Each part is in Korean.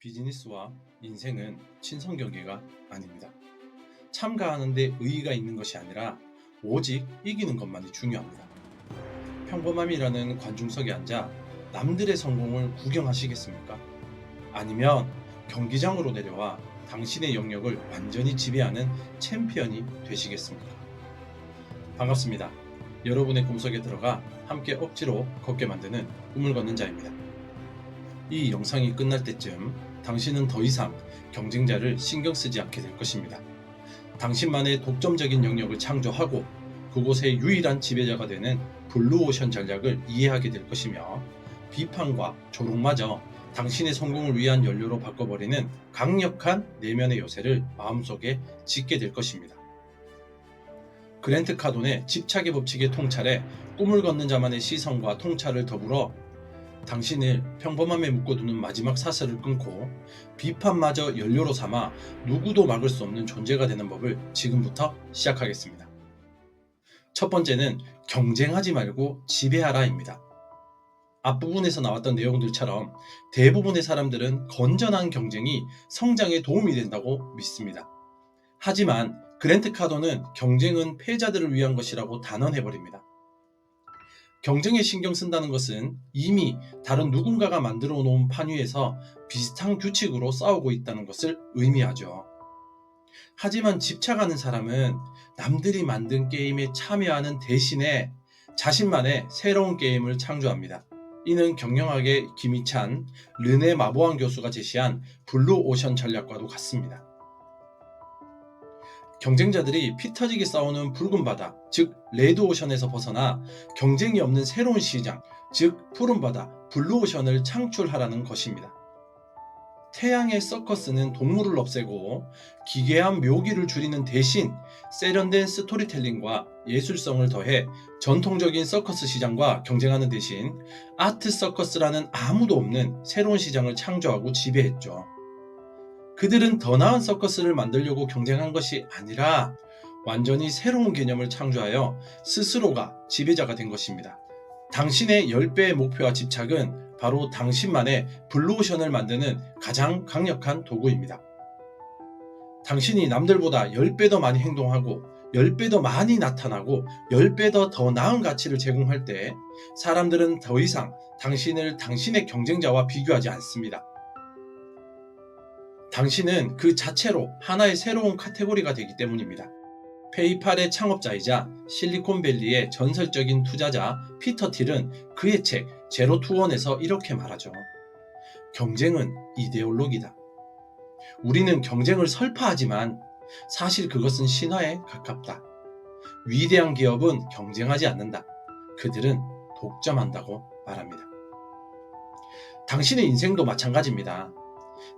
비즈니스와 인생은 친선 경기가 아닙니다. 참가하는 데 의의가 있는 것이 아니라 오직 이기는 것만이 중요합니다. 평범함이라는 관중석에 앉아 남들의 성공을 구경하시겠습니까? 아니면 경기장으로 내려와 당신의 영역을 완전히 지배하는 챔피언이 되시겠습니까? 반갑습니다. 여러분의 꿈속에 들어가 함께 억지로 걷게 만드는 꿈을 걷는 자입니다. 이 영상이 끝날 때쯤 당신은 더 이상 경쟁자를 신경 쓰지 않게 될 것입니다. 당신만의 독점적인 영역을 창조하고 그곳의 유일한 지배자가 되는 블루오션 전략을 이해하게 될 것이며, 비판과 조롱마저 당신의 성공을 위한 연료로 바꿔버리는 강력한 내면의 요새를 마음속에 짓게 될 것입니다. 그랜트 카돈의 집착의 법칙의 통찰에 꿈을 걷는 자만의 시선과 통찰을 더불어 당신을 평범함에 묶어두는 마지막 사슬을 끊고 비판마저 연료로 삼아 누구도 막을 수 없는 존재가 되는 법을 지금부터 시작하겠습니다. 첫 번째는 경쟁하지 말고 지배하라입니다. 앞부분에서 나왔던 내용들처럼 대부분의 사람들은 건전한 경쟁이 성장에 도움이 된다고 믿습니다. 하지만 그랜트 카돈은 경쟁은 패자들을 위한 것이라고 단언해버립니다. 경쟁에 신경 쓴다는 것은 이미 다른 누군가가 만들어 놓은 판 위에서 비슷한 규칙으로 싸우고 있다는 것을 의미하죠. 하지만 집착하는 사람은 남들이 만든 게임에 참여하는 대신에 자신만의 새로운 게임을 창조합니다. 이는 경영학의 김희찬, 르네 마보안 교수가 제시한 블루오션 전략과도 같습니다. 경쟁자들이 피 터지게 싸우는 붉은 바다, 즉 레드오션에서 벗어나 경쟁이 없는 새로운 시장, 즉 푸른 바다, 블루오션을 창출하라는 것입니다. 태양의 서커스는 동물을 없애고 기괴한 묘기를 줄이는 대신 세련된 스토리텔링과 예술성을 더해 전통적인 서커스 시장과 경쟁하는 대신 아트 서커스라는 아무도 없는 새로운 시장을 창조하고 지배했죠. 그들은 더 나은 서커스를 만들려고 경쟁한 것이 아니라 완전히 새로운 개념을 창조하여 스스로가 지배자가 된 것입니다. 당신의 10배의 목표와 집착은 바로 당신만의 블루오션을 만드는 가장 강력한 도구입니다. 당신이 남들보다 10배 더 많이 행동하고 10배 더 많이 나타나고 10배 더 나은 가치를 제공할 때 사람들은 더 이상 당신을 당신의 경쟁자와 비교하지 않습니다. 당신은 그 자체로 하나의 새로운 카테고리가 되기 때문입니다. 페이팔의 창업자이자 실리콘밸리의 전설적인 투자자 피터 틸은 그의 책 제로 투 원에서 이렇게 말하죠. 경쟁은 이데올로기다. 우리는 경쟁을 설파하지만 사실 그것은 신화에 가깝다. 위대한 기업은 경쟁하지 않는다. 그들은 독점한다고 말합니다. 당신의 인생도 마찬가지입니다.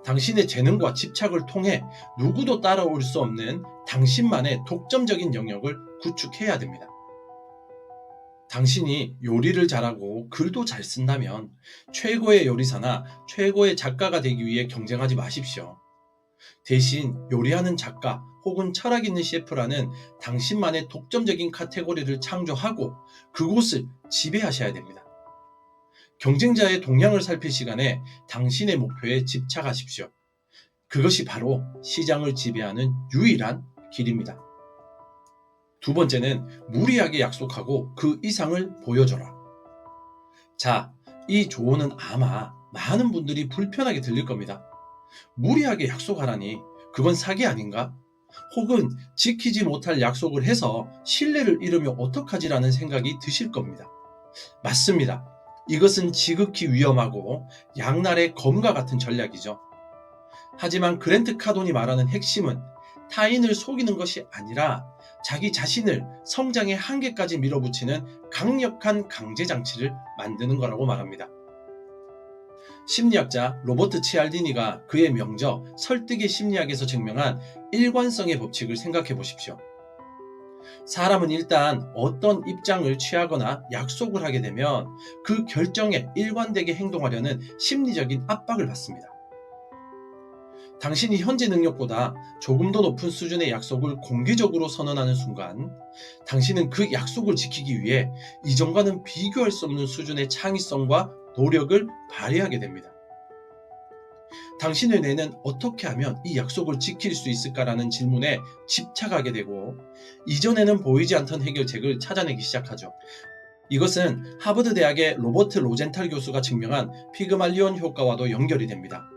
당신의 재능과 집착을 통해 누구도 따라올 수 없는 당신만의 독점적인 영역을 구축해야 됩니다. 당신이 요리를 잘하고 글도 잘 쓴다면 최고의 요리사나 최고의 작가가 되기 위해 경쟁하지 마십시오. 대신 요리하는 작가 혹은 철학 있는 셰프라는 당신만의 독점적인 카테고리를 창조하고 그곳을 지배하셔야 됩니다. 경쟁자의 동향을 살필 시간에 당신의 목표에 집착하십시오. 그것이 바로 시장을 지배하는 유일한 길입니다. 두 번째는 무리하게 약속하고 그 이상을 보여줘라. 자, 이 조언은 아마 많은 분들이 불편하게 들릴 겁니다. 무리하게 약속하라니 그건 사기 아닌가? 혹은 지키지 못할 약속을 해서 신뢰를 잃으면 어떡하지라는 생각이 드실 겁니다. 맞습니다. 이것은 지극히 위험하고 양날의 검과 같은 전략이죠. 하지만 그랜트 카돈이 말하는 핵심은 타인을 속이는 것이 아니라 자기 자신을 성장의 한계까지 밀어붙이는 강력한 강제장치를 만드는 거라고 말합니다. 심리학자 로버트 치알디니가 그의 명저 설득의 심리학에서 증명한 일관성의 법칙을 생각해 보십시오. 사람은 일단 어떤 입장을 취하거나 약속을 하게 되면 그 결정에 일관되게 행동하려는 심리적인 압박을 받습니다. 당신이 현재 능력보다 조금 더 높은 수준의 약속을 공개적으로 선언하는 순간 당신은 그 약속을 지키기 위해 이전과는 비교할 수 없는 수준의 창의성과 노력을 발휘하게 됩니다. 당신의 뇌는 어떻게 하면 이 약속을 지킬 수 있을까라는 질문에 집착하게 되고 이전에는 보이지 않던 해결책을 찾아내기 시작하죠. 이것은 하버드 대학의 로버트 로젠탈 교수가 증명한 피그말리온 효과와도 연결이 됩니다.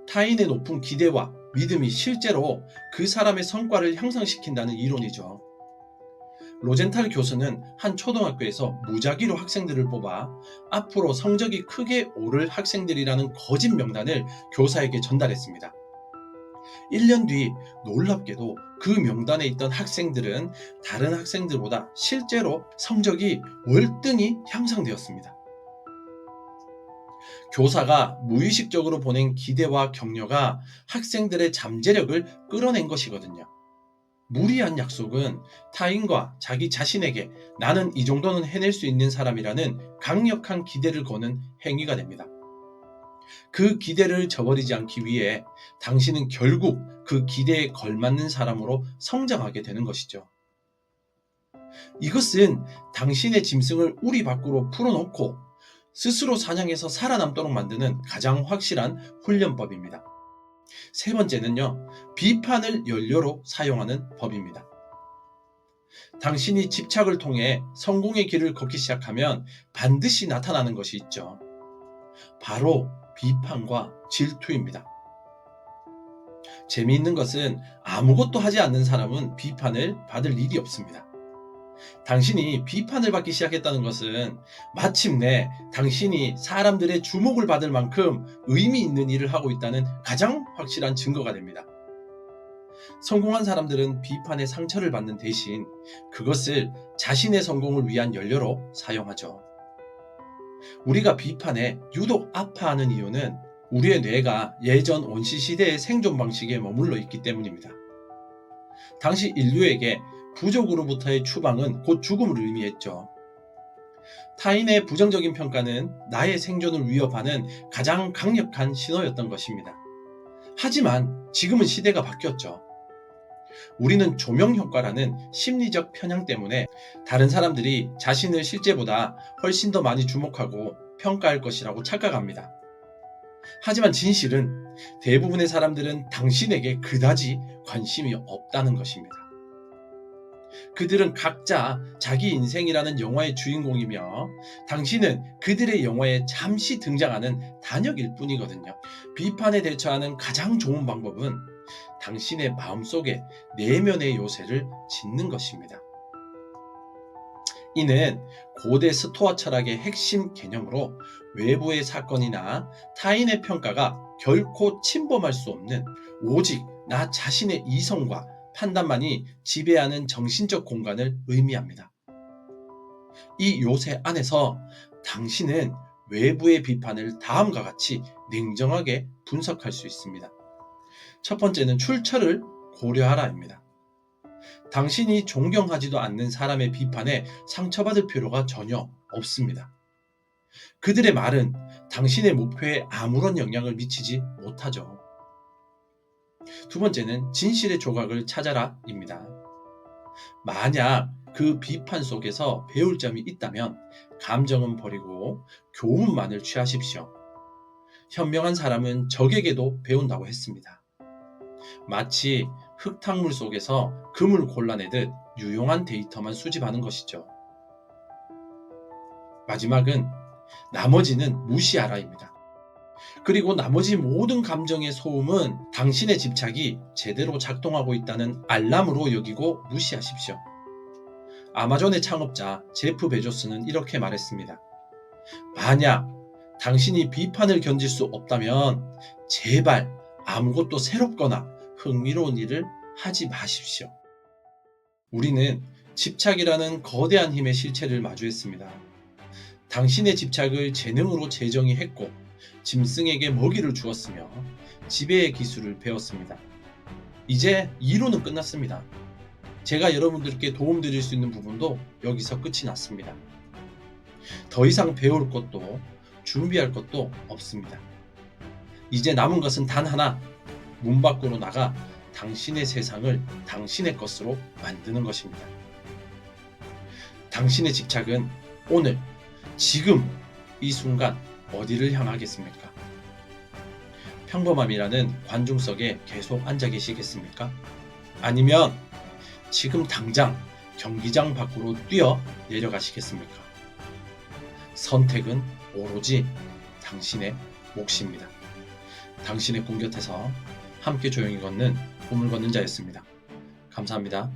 타인의 높은 기대와 믿음이 실제로 그 사람의 성과를 향상시킨다는 이론이죠. 로젠탈 교수는 한 초등학교에서 무작위로 학생들을 뽑아 앞으로 성적이 크게 오를 학생들이라는 거짓 명단을 교사에게 전달했습니다. 1년 뒤 놀랍게도 그 명단에 있던 학생들은 다른 학생들보다 실제로 성적이 월등히 향상되었습니다. 교사가 무의식적으로 보낸 기대와 격려가 학생들의 잠재력을 끌어낸 것이거든요. 무리한 약속은 타인과 자기 자신에게 나는 이 정도는 해낼 수 있는 사람이라는 강력한 기대를 거는 행위가 됩니다. 그 기대를 저버리지 않기 위해 당신은 결국 그 기대에 걸맞는 사람으로 성장하게 되는 것이죠. 이것은 당신의 짐승을 우리 밖으로 풀어놓고 스스로 사냥해서 살아남도록 만드는 가장 확실한 훈련법입니다. 세 번째는요, 비판을 연료로 사용하는 법입니다. 당신이 집착을 통해 성공의 길을 걷기 시작하면 반드시 나타나는 것이 있죠. 바로 비판과 질투입니다. 재미있는 것은 아무것도 하지 않는 사람은 비판을 받을 일이 없습니다. 당신이 비판을 받기 시작했다는 것은 마침내 당신이 사람들의 주목을 받을 만큼 의미 있는 일을 하고 있다는 가장 확실한 증거가 됩니다. 성공한 사람들은 비판의 상처를 받는 대신 그것을 자신의 성공을 위한 연료로 사용하죠. 우리가 비판에 유독 아파하는 이유는 우리의 뇌가 예전 원시시대의 생존 방식에 머물러 있기 때문입니다. 당시 인류에게 부족으로부터의 추방은 곧 죽음을 의미했죠. 타인의 부정적인 평가는 나의 생존을 위협하는 가장 강력한 신호였던 것입니다. 하지만 지금은 시대가 바뀌었죠. 우리는 조명 효과라는 심리적 편향 때문에 다른 사람들이 자신을 실제보다 훨씬 더 많이 주목하고 평가할 것이라고 착각합니다. 하지만 진실은 대부분의 사람들은 당신에게 그다지 관심이 없다는 것입니다. 그들은 각자 자기 인생이라는 영화의 주인공이며 당신은 그들의 영화에 잠시 등장하는 단역일 뿐이거든요. 비판에 대처하는 가장 좋은 방법은 당신의 마음속에 내면의 요새를 짓는 것입니다. 이는 고대 스토아 철학의 핵심 개념으로 외부의 사건이나 타인의 평가가 결코 침범할 수 없는 오직 나 자신의 이성과 판단만이 지배하는 정신적 공간을 의미합니다. 이 요새 안에서 당신은 외부의 비판을 다음과 같이 냉정하게 분석할 수 있습니다. 첫 번째는 출처를 고려하라입니다. 당신이 존경하지도 않는 사람의 비판에 상처받을 필요가 전혀 없습니다. 그들의 말은 당신의 목표에 아무런 영향을 미치지 못하죠. 두 번째는 진실의 조각을 찾아라입니다. 만약 그 비판 속에서 배울 점이 있다면 감정은 버리고 교훈만을 취하십시오. 현명한 사람은 적에게도 배운다고 했습니다. 마치 흙탕물 속에서 금을 골라내듯 유용한 데이터만 수집하는 것이죠. 마지막은 나머지는 무시하라입니다. 그리고 나머지 모든 감정의 소음은 당신의 집착이 제대로 작동하고 있다는 알람으로 여기고 무시하십시오. 아마존의 창업자 제프 베조스는 이렇게 말했습니다. 만약 당신이 비판을 견딜 수 없다면 제발 아무것도 새롭거나 흥미로운 일을 하지 마십시오. 우리는 집착이라는 거대한 힘의 실체를 마주했습니다. 당신의 집착을 재능으로 재정의했고 짐승에게 먹이를 주었으며 지배의 기술을 배웠습니다. 이제 이론은 끝났습니다. 제가 여러분들께 도움드릴 수 있는 부분도 여기서 끝이 났습니다. 더 이상 배울 것도 준비할 것도 없습니다. 이제 남은 것은 단 하나, 문 밖으로 나가 당신의 세상을 당신의 것으로 만드는 것입니다. 당신의 집착은 오늘, 지금, 이 순간 어디를 향하겠습니까? 평범함이라는 관중석에 계속 앉아 계시겠습니까? 아니면 지금 당장 경기장 밖으로 뛰어 내려가시겠습니까? 선택은 오로지 당신의 몫입니다. 당신의 꿈 곁에서 함께 조용히 걷는 꿈을 걷는 자였습니다. 감사합니다.